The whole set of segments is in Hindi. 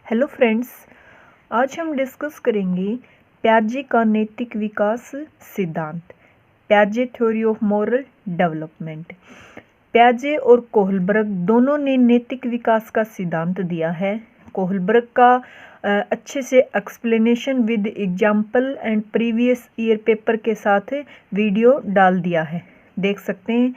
हेलो फ्रेंड्स, आज हम डिस्कस करेंगे प्याजे का नैतिक विकास सिद्धांत, प्याजे थ्योरी ऑफ मॉरल डेवलपमेंट। प्याजे और कोहलबर्ग दोनों ने नैतिक विकास का सिद्धांत दिया है। कोहलबर्ग का अच्छे से explanation with example and previous year paper के साथ वीडियो डाल दिया है, देख सकते हैं।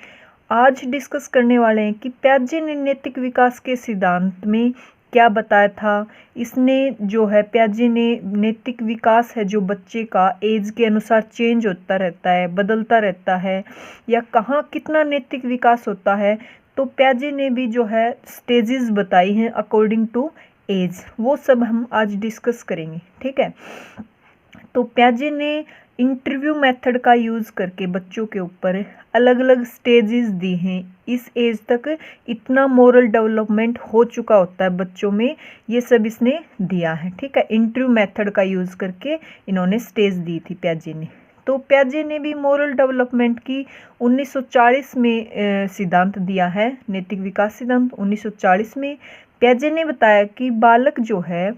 आज डिस्कस करने वाले हैं कि प्याजे ने नैतिक विकास के सिद्धांत में क्या बताया था। इसने जो है प्याजे ने नैतिक विकास है जो बच्चे का एज के अनुसार चेंज होता रहता है, बदलता रहता है, या कहाँ कितना नैतिक विकास होता है, तो प्याजे ने भी जो है स्टेजेस बताई हैं अकॉर्डिंग टू एज। वो सब हम आज डिस्कस करेंगे, ठीक है। तो प्याजे ने इंटरव्यू मेथड का यूज़ करके बच्चों के ऊपर अलग अलग स्टेजेस दी हैं। इस एज तक इतना मोरल डेवलपमेंट हो चुका होता है बच्चों में, ये सब इसने दिया है, ठीक है। इंटरव्यू मेथड का यूज़ करके इन्होंने स्टेज दी थी प्याजे ने। तो प्याजे ने भी मोरल डेवलपमेंट की 1940 में सिद्धांत दिया है, नैतिक विकास सिद्धांत 1940 में। प्याजे ने बताया कि बालक जो है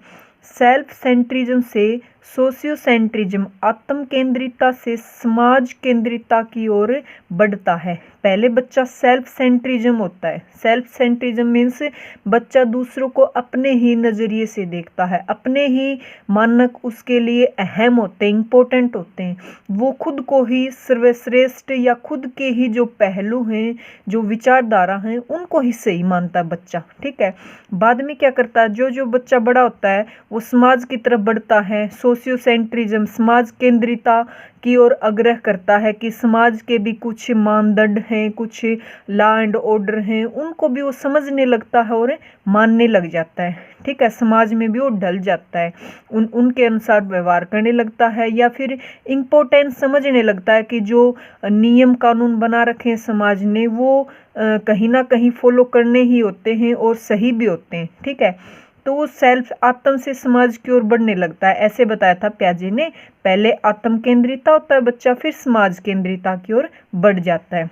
सेल्फ सेंट्रिज्म से सोशियो सेंट्रिज्म, आत्म केंद्रिता से समाज केंद्रिता की ओर बढ़ता है। पहले बच्चा सेल्फ सेंट्रिज्म होता है। सेल्फ सेंट्रिज्म मीन्स बच्चा दूसरों को अपने ही नज़रिए से देखता है, अपने ही मानक उसके लिए अहम होते हैं, इम्पोर्टेंट होते हैं। वो खुद को ही सर्वश्रेष्ठ या खुद के ही जो पहलू हैं, जो विचारधारा हैं, उनको ही सही मानता है बच्चा, ठीक है। बाद में क्या करता है, जो बच्चा बड़ा होता है वो समाज की तरफ बढ़ता है। सोशियो सेंट्रिज्म, समाज केंद्रिता की ओर आग्रह करता है कि समाज के भी कुछ मानदंड हैं, कुछ लॉ एंड ऑर्डर हैं, उनको भी वो समझने लगता है और मानने लग जाता है, ठीक है। समाज में भी वो ढल जाता है, उनके अनुसार व्यवहार करने लगता है, या फिर इम्पोर्टेंस समझने लगता है कि जो नियम कानून बना रखे हैं समाज ने वो कहीं ना कहीं फॉलो करने ही होते हैं और सही भी होते हैं, ठीक है। तो वो सेल्फ आत्म से समाज की ओर बढ़ने लगता है, ऐसे बताया था प्याजे ने। पहले आत्म केंद्रिता होता है बच्चा, फिर समाज केंद्रिता की ओर बढ़ जाता है।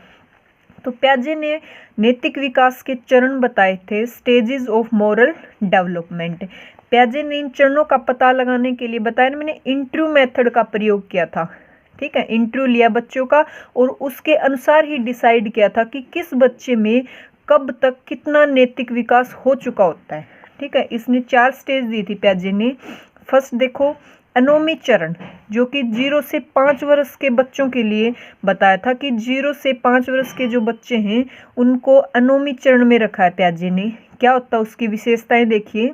तो प्याजे ने नैतिक विकास के चरण बताए थे, स्टेजेस ऑफ मॉरल डेवलपमेंट। प्याजे ने इन चरणों का पता लगाने के लिए बताया, मैंने इंटरव्यू मेथड का प्रयोग किया था, ठीक है। इंटरव्यू लिया बच्चों का और उसके अनुसार ही डिसाइड किया था कि किस बच्चे में कब तक कितना नैतिक विकास हो चुका होता है, ठीक है। इसने 4 स्टेज दी थी प्याजे ने। फर्स्ट देखो, अनोमी चरण, जो कि 0 से 5 वर्ष के बच्चों के लिए बताया था कि 0 से 5 वर्ष के जो बच्चे हैं उनको अनोमी चरण में रखा है प्याजे ने। क्या होता है उसकी विशेषताएं देखिए।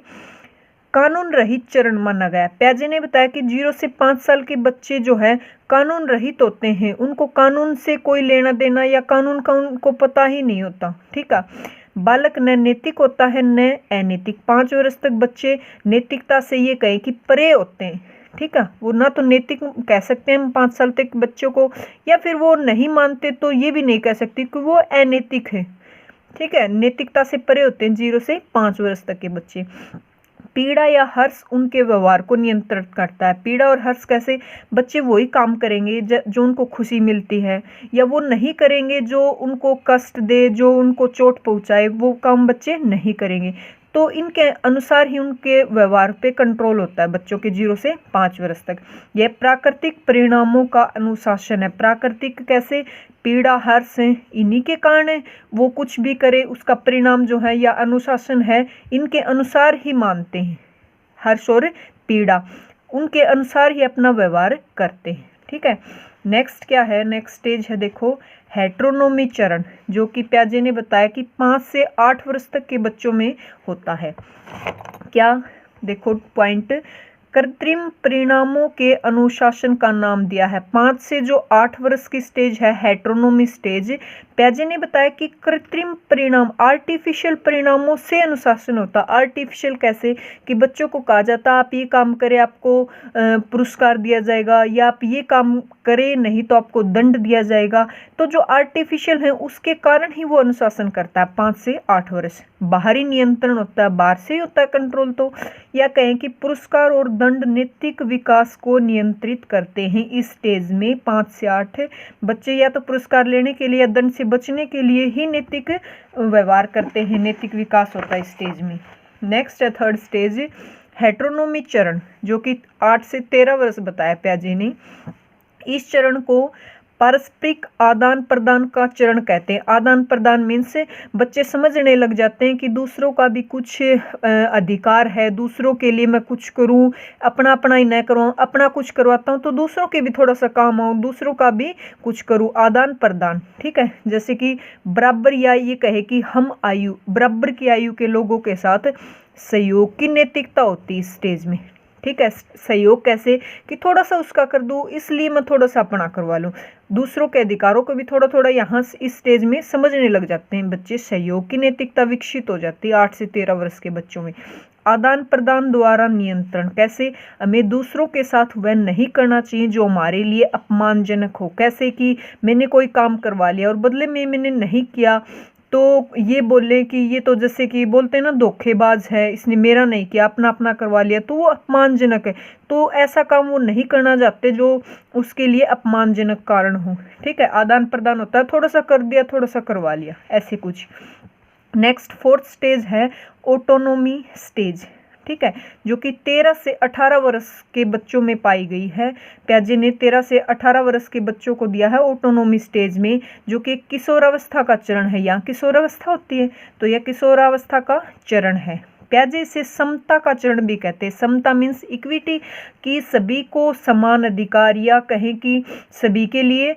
कानून रहित चरण माना गया। प्याजे ने बताया कि 0 से 5 साल के बच्चे जो है कानून रहित होते हैं, उनको कानून से कोई लेना देना या कानून का उनको पता ही नहीं होता, ठीक है। बालक न नैतिक होता है न अनैतिक। 5 वर्ष तक बच्चे नैतिकता से ये कहें कि परे होते हैं, ठीक है। वो ना तो नैतिक कह सकते हैं हम 5 साल तक बच्चों को, या फिर वो नहीं मानते तो ये भी नहीं कह सकते कि वो अनैतिक है, ठीक है। नैतिकता से परे होते हैं 0 से 5 वर्ष तक के बच्चे। पीड़ा या हर्ष उनके व्यवहार को नियंत्रित करता है। पीड़ा और हर्ष कैसे, बच्चे वही काम करेंगे जो उनको खुशी मिलती है, या वो नहीं करेंगे जो उनको कष्ट दे, जो उनको चोट पहुंचाए, वो काम बच्चे नहीं करेंगे। तो इनके अनुसार ही उनके व्यवहार पे कंट्रोल होता है बच्चों के 0 से 5 वर्ष तक। यह प्राकृतिक परिणामों का अनुशासन है। प्राकृतिक कैसे, पीड़ा हर्ष है, इन्हीं के कारण वो कुछ भी करे उसका परिणाम जो है या अनुशासन है, इनके अनुसार ही मानते हैं। हर्ष और पीड़ा उनके अनुसार ही अपना व्यवहार करते हैं, ठीक है। नेक्स्ट क्या है, नेक्स्ट स्टेज है देखो, हेट्रोनोमी चरण, जो कि प्याजे ने बताया कि 5 से 8 वर्ष तक के बच्चों में होता है। क्या देखो पॉइंट, कृत्रिम परिणामों के अनुशासन का नाम दिया है। 5 से जो 8 वर्ष की स्टेज है हेट्रोनोमी स्टेज, प्याजे ने बताया कि कृत्रिम परिणाम, आर्टिफिशियल परिणामों से अनुशासन होता। आर्टिफिशियल कैसे, कि बच्चों को कहा जाता आप ये काम करें आपको पुरस्कार दिया जाएगा, या आप ये काम करें नहीं तो आपको दंड दिया जाएगा। तो जो आर्टिफिशियल है उसके कारण ही वो अनुशासन करता है 5 से 8 वर्ष। बाहरी नियंत्रण होता है, बाहर से ही होता है कंट्रोल। तो या कहें कि पुरस्कार और दंड नैतिक विकास को नियंत्रित करते हैं इस स्टेज में। 5 से 8 बच्चे या तो पुरस्कार लेने के लिए या दंड से बचने के लिए ही नैतिक व्यवहार करते हैं, नैतिक विकास होता है इस स्टेज में। नेक्स्ट है थर्ड स्टेज, हेटेरोनोमी चरण जो कि 8 से 13 वर्ष बताया प्याजे ने, इस चरण को पारस्परिक आदान प्रदान का चरण कहते हैं। आदान प्रदान मीन्स बच्चे समझने लग जाते हैं कि दूसरों का भी कुछ अधिकार है, दूसरों के लिए मैं कुछ करूं, अपना अपना ही न करूं, अपना कुछ करवाता हूं तो दूसरों के भी थोड़ा सा काम आऊं, दूसरों का भी कुछ करूं, आदान प्रदान। ठीक है, जैसे कि बराबर, या ये कहे कि हम आयु, बराबर की आयु के लोगों के साथ सहयोग की नैतिकता होती है इस स्टेज में। ठीक है, सहयोग कैसे कि थोड़ा सा उसका कर दूं इसलिए मैं थोड़ा सा अपना करवा लूं, दूसरों के अधिकारों को भी थोड़ा थोड़ा यहाँ इस स्टेज में समझने लग जाते हैं बच्चे। सहयोग की नैतिकता विकसित हो जाती है 8 से 13 वर्ष के बच्चों में। आदान प्रदान द्वारा नियंत्रण, कैसे हमें दूसरों के साथ वह नहीं करना चाहिए जो हमारे लिए अपमानजनक हो। कैसे कि मैंने कोई काम करवा लिया और बदले में मैंने नहीं किया तो ये बोले कि ये तो जैसे कि बोलते हैं ना धोखेबाज है, इसने मेरा नहीं किया, अपना अपना करवा लिया, तो वो अपमानजनक है। तो ऐसा काम वो नहीं करना चाहते जो उसके लिए अपमानजनक कारण हो। ठीक है, आदान प्रदान होता है थोड़ा सा कर दिया, थोड़ा सा करवा लिया, ऐसे कुछ। नेक्स्ट 4th स्टेज है ऑटोनोमी स्टेज। ठीक है, जो कि 13 से 18 वर्ष के बच्चों में पाई गई है। प्याजे ने 13 से 18 वर्ष के बच्चों को दिया है ऑटोनोमी स्टेज में, जो कि किशोरावस्था का चरण है। यहाँ किशोरावस्था होती है तो यह किशोरावस्था का चरण है। प्याजे से समता का चरण भी कहते हैं। समता मीन्स इक्विटी, कि सभी को समान अधिकार, या कहें कि सभी के लिए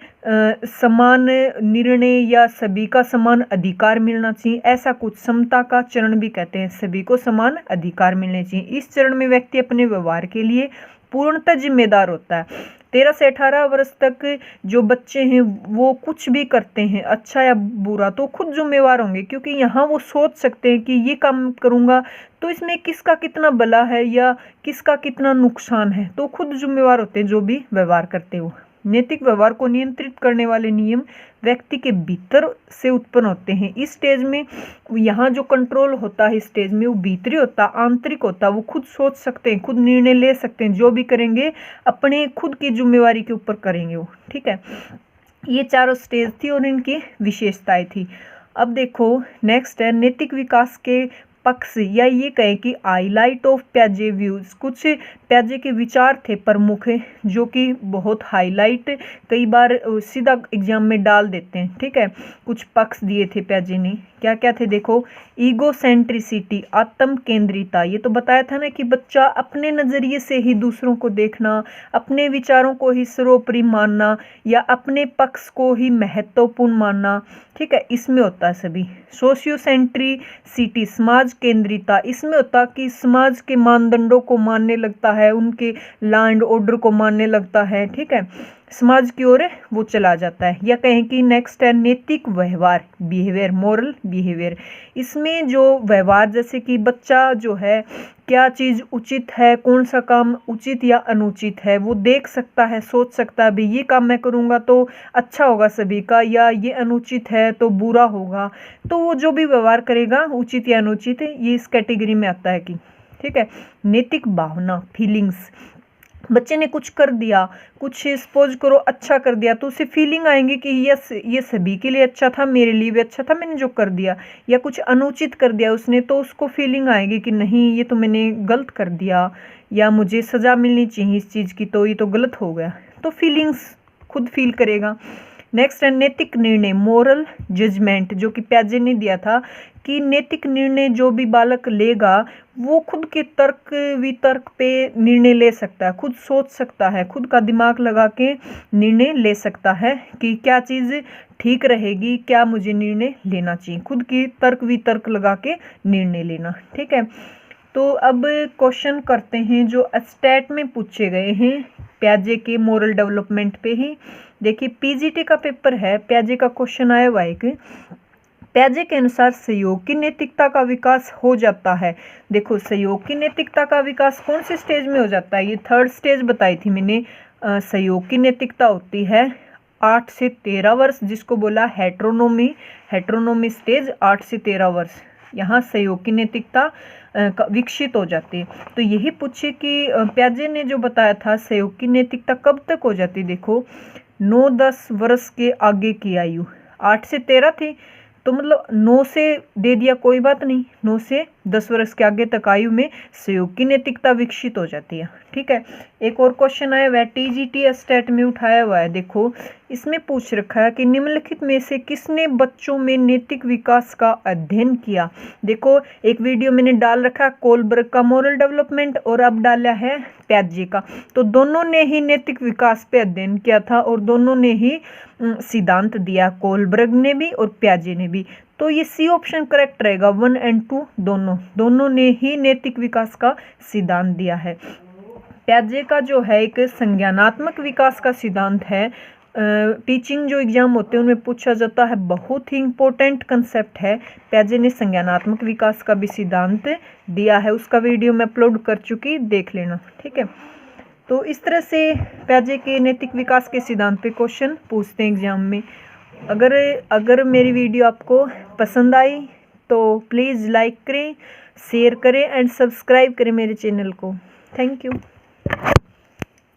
समान निर्णय या सभी का समान अधिकार मिलना चाहिए, ऐसा कुछ समता का चरण भी कहते हैं। सभी को समान अधिकार मिलने चाहिए। इस चरण में व्यक्ति अपने व्यवहार के लिए पूर्णतः जिम्मेदार होता है। 13 से 18 वर्ष तक जो बच्चे हैं वो कुछ भी करते हैं अच्छा या बुरा तो खुद जिम्मेवार होंगे, क्योंकि यहाँ वो सोच सकते हैं कि ये काम करूँगा तो इसमें किसका कितना भला है या किसका कितना नुकसान है, तो खुद जिम्मेवार होते हैं जो भी व्यवहार करते हो। नैतिक व्यवहार को नियंत्रित करने वाले नियम व्यक्ति के भीतर से उत्पन्न होते हैं। इस स्टेज में यहाँ जो कंट्रोल होता है इस स्टेज में वो भीतरी होता, आंतरिक होता, वो खुद सोच सकते हैं, खुद निर्णय ले सकते हैं, जो भी करेंगे अपने खुद की जिम्मेवारी के ऊपर करेंगे वो। ठीक है, ये चारों स्टेज थी और इनकी विशेषताएं थी। अब देखो नेक्स्ट है नैतिक विकास के पक्ष, या ये कहें कि हाईलाइट ऑफ प्याजे व्यूज। कुछ प्याजे के विचार थे प्रमुख जो कि बहुत हाईलाइट कई बार सीधा एग्जाम में डाल देते हैं। ठीक है, कुछ पक्ष दिए थे प्याजे ने, क्या क्या थे देखो। ईगो सेंट्रिसिटी, आत्म केंद्रिता, ये तो बताया था ना कि बच्चा अपने नज़रिए से ही दूसरों को देखना, अपने विचारों को ही सर्वोपरि मानना या अपने पक्ष को ही महत्वपूर्ण मानना। ठीक है, इसमें होता है सभी। सोशियोसेंट्रिसिटी, समाज केंद्रिता, इसमें होता कि समाज के मानदंडों को मानने लगता है, उनके लॉ एंड ऑर्डर को मानने लगता है। ठीक है, समाज की ओर वो चला जाता है। या कहें कि नेक्स्ट है नैतिक व्यवहार, बिहेवियर, मोरल बिहेवियर। इसमें जो व्यवहार जैसे कि बच्चा जो है क्या चीज़ उचित है, कौन सा काम उचित या अनुचित है वो देख सकता है, सोच सकता है भाई ये काम मैं करूँगा तो अच्छा होगा सभी का, या ये अनुचित है तो बुरा होगा, तो वो जो भी व्यवहार करेगा उचित या अनुचित ये इस कैटेगरी में आता है कि। ठीक है, नैतिक भावना, फीलिंग्स, बच्चे ने कुछ कर दिया, कुछ सपोज करो अच्छा कर दिया तो उसे फीलिंग आएंगी कि यस ये सभी के लिए अच्छा था, मेरे लिए भी अच्छा था मैंने जो कर दिया। या कुछ अनुचित कर दिया उसने तो उसको फीलिंग आएगी कि नहीं ये तो मैंने गलत कर दिया, या मुझे सज़ा मिलनी चाहिए इस चीज़ की, तो ये तो गलत हो गया, तो फीलिंग्स खुद फील करेगा। नेक्स्ट है नैतिक निर्णय, मोरल जजमेंट, जो कि प्याजे ने दिया था कि नैतिक निर्णय जो भी बालक लेगा वो खुद के तर्क वितर्क पे निर्णय ले सकता है, खुद सोच सकता है, खुद का दिमाग लगा के निर्णय ले सकता है कि क्या चीज़ ठीक रहेगी, क्या मुझे निर्णय लेना चाहिए, खुद की तर्क वितर्क लगा के निर्णय लेना। ठीक है, तो अब क्वेश्चन करते हैं जो स्टैट में पूछे गए हैं प्याजे के मोरल डेवलपमेंट पे ही। देखिए पीजीटी का पेपर है, प्याजे का क्वेश्चन आया हुआ एक। प्याजे के अनुसार सहयोग की नैतिकता का विकास हो जाता है। देखो सहयोग की नैतिकता का विकास कौन से स्टेज में हो जाता है, ये 3rd स्टेज बताई थी मैंने। सहयोग की नैतिकता होती है 8 से 13 वर्ष, जिसको बोला हेटेरोनोमी स्टेज 8 से 13 वर्ष। यहाँ सहयोग की नैतिकता विकसित हो जाती है। तो यही पूछे कि प्याजे ने जो बताया था सहयोग की नैतिकता कब तक हो जाती, देखो 9-10 वर्ष के आगे की आयु। 8 से 13 थी तो मतलब 9 से दे दिया कोई बात नहीं, 9 से 10 वर्ष के आगे तक आयु में सहयोग की नैतिकता विकसित हो जाती है। ठीक है, एक और क्वेश्चन आया वह टीजीटी स्टेट में उठाया हुआ है। देखो इसमें पूछ रखा है कि निम्नलिखित में से किसने बच्चों में नैतिक विकास का अध्ययन किया। देखो एक वीडियो मैंने डाल रखा है कोलबर्ग का मॉरल डेवलपमेंट और अब डाला है प्याजे का। तो दोनों ने ही नैतिक विकास पे अध्ययन किया था और दोनों ने ही सिद्धांत दिया, कोलबर्ग ने भी और प्याजे ने भी। तो ये सी ऑप्शन करेक्ट रहेगा, 1 और 2 दोनों ने ही नैतिक विकास का सिद्धांत दिया है। प्याजे का जो है एक संज्ञानात्मक विकास का सिद्धांत है। टीचिंग जो एग्जाम होते हैं उनमें पूछा जाता है, बहुत ही इंपॉर्टेंट कंसेप्ट है। प्याजे ने संज्ञानात्मक विकास का भी सिद्धांत दिया है, उसका वीडियो मैं अपलोड कर चुकी, देख लेना। ठीक है, तो इस तरह से प्याजे के नैतिक विकास के सिद्धांत पे क्वेश्चन पूछते हैं एग्जाम में। अगर मेरी वीडियो आपको पसंद आई तो प्लीज़ लाइक करें, शेयर करें एंड सब्सक्राइब करें मेरे चैनल को। Thank you.